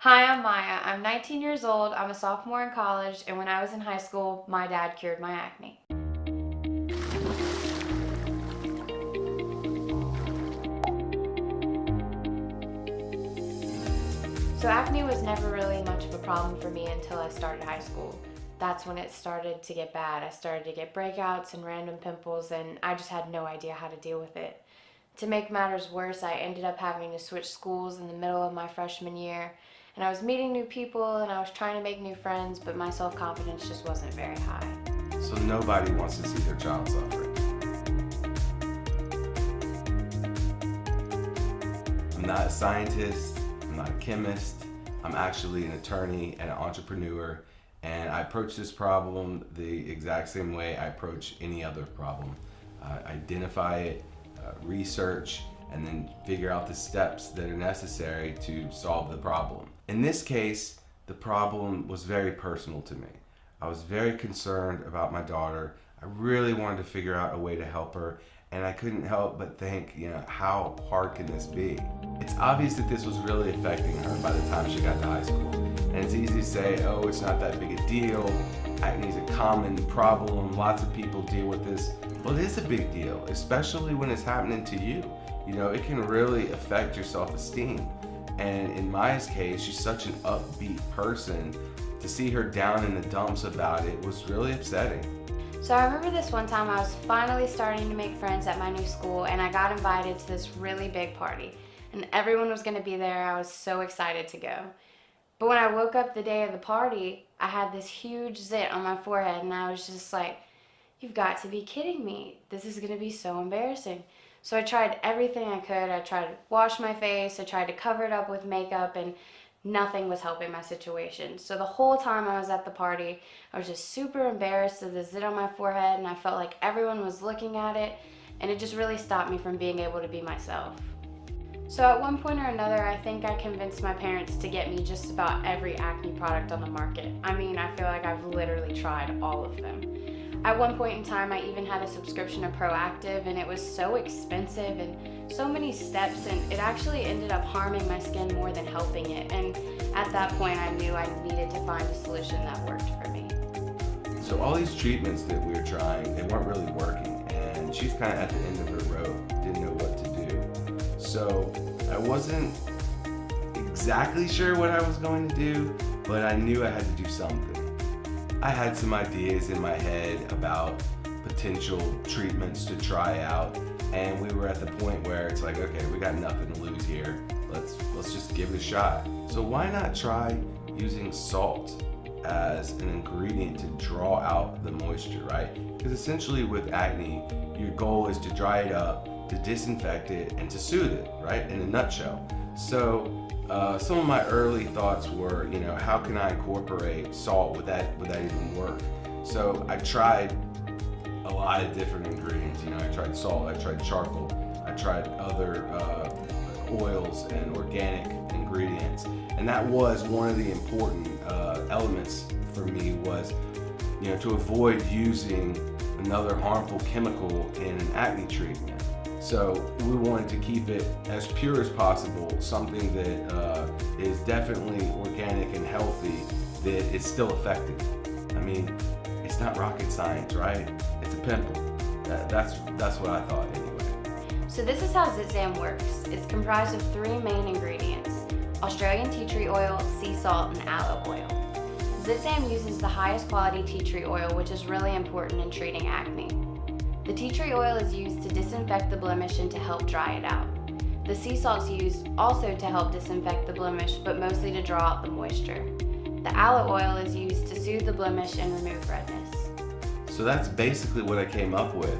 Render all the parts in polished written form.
Hi, I'm Maya. I'm 19 years old. I'm a sophomore in college, and when I was in high school, my dad cured my acne. So, acne was never really much of a problem for me until I started high school. That's when it started to get bad. I started to get breakouts and random pimples, and I just had no idea how to deal with it. To make matters worse, I ended up having to switch schools in the middle of my freshman year, and I was meeting new people and I was trying to make new friends, but my self confidence just wasn't very high. So nobody wants to see their child suffering. I'm not a scientist, I'm not a chemist, I'm actually an attorney and an entrepreneur, and I approach this problem the exact same way I approach any other problem. Identify it, research, and then figure out the steps that are necessary to solve the problem. In this case, the problem was very personal to me. I was very concerned about my daughter. I really wanted to figure out a way to help her, and I couldn't help but think, how hard can this be? It's obvious that this was really affecting her by the time she got to high school. And it's easy to say, oh, it's not that big a deal. Acne is a common problem. Lots of people deal with this. Well, it is a big deal, especially when it's happening to you. It can really affect your self-esteem. And in Maya's case, she's such an upbeat person. To see her down in the dumps about it was really upsetting. So I remember this one time I was finally starting to make friends at my new school, and I got invited to this really big party. And everyone was going to be there. I was so excited to go. But when I woke up the day of the party, I had this huge zit on my forehead, and I was just like, you've got to be kidding me. This is going to be so embarrassing. So I tried everything I could. I tried to wash my face. I tried to cover it up with makeup, and nothing was helping my situation. So the whole time I was at the party, I was just super embarrassed of the zit on my forehead, and I felt like everyone was looking at it, and it just really stopped me from being able to be myself. So at one point or another, I think I convinced my parents to get me just about every acne product on the market. I mean, I feel like I've literally tried all of them. At one point in time, I even had a subscription to Proactive, and it was so expensive and so many steps, and it actually ended up harming my skin more than helping it. And at that point, I knew I needed to find a solution that worked for me. So all these treatments that we were trying, they weren't really working, and she's kind of at the end of her rope, didn't know what to do. So I wasn't exactly sure what I was going to do, but I knew I had to do something. I had some ideas in my head about potential treatments to try out, and we were at the point where it's like, okay, we got nothing to lose here. Let's just give it a shot. So why not try using salt as an ingredient to draw out the moisture, right? Because essentially with acne, your goal is to dry it up, to disinfect it, and to soothe it, right? In a nutshell. So some of my early thoughts were, how can I incorporate salt? Would that even work? So I tried a lot of different ingredients. I tried salt, I tried charcoal, I tried other oils and organic ingredients, and that was one of the important elements for me was, to avoid using another harmful chemical in an acne treatment. So we wanted to keep it as pure as possible, something that is definitely organic and healthy, that is still effective. I mean, it's not rocket science, right? It's a pimple. That's what I thought anyway. So this is how Zitzam works. It's comprised of three main ingredients: Australian tea tree oil, sea salt, and aloe oil. Zitzam uses the highest quality tea tree oil, which is really important in treating acne. The tea tree oil is used to disinfect the blemish and to help dry it out. The sea salt's used also to help disinfect the blemish, but mostly to draw out the moisture. The aloe oil is used to soothe the blemish and remove redness. So that's basically what I came up with.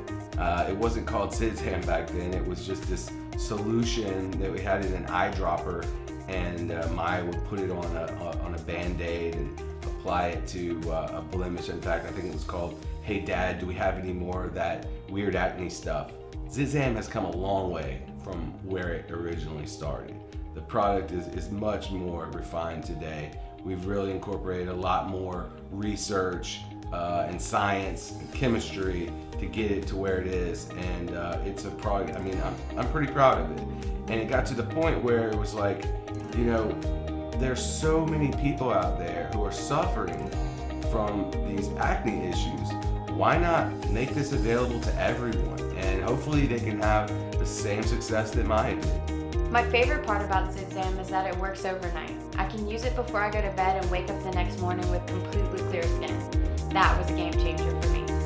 It wasn't called Zitzam back then. It was just this solution that we had in an eyedropper, and Maya would put it on a Band-Aid and apply it to a blemish. In fact, I think it was called, "Hey Dad, do we have any more of that weird acne stuff?" Zitzam has come a long way from where it originally started. The product is much more refined today. We've really incorporated a lot more research and science and chemistry to get it to where it is, and it's a product, I'm pretty proud of it. And it got to the point where it was like, there's so many people out there who are suffering from these acne issues. Why not make this available to everyone? And hopefully they can have the same success that Maya did. My favorite part about Zitzam is that it works overnight. I can use it before I go to bed and wake up the next morning with completely clear skin. That was a game changer for me.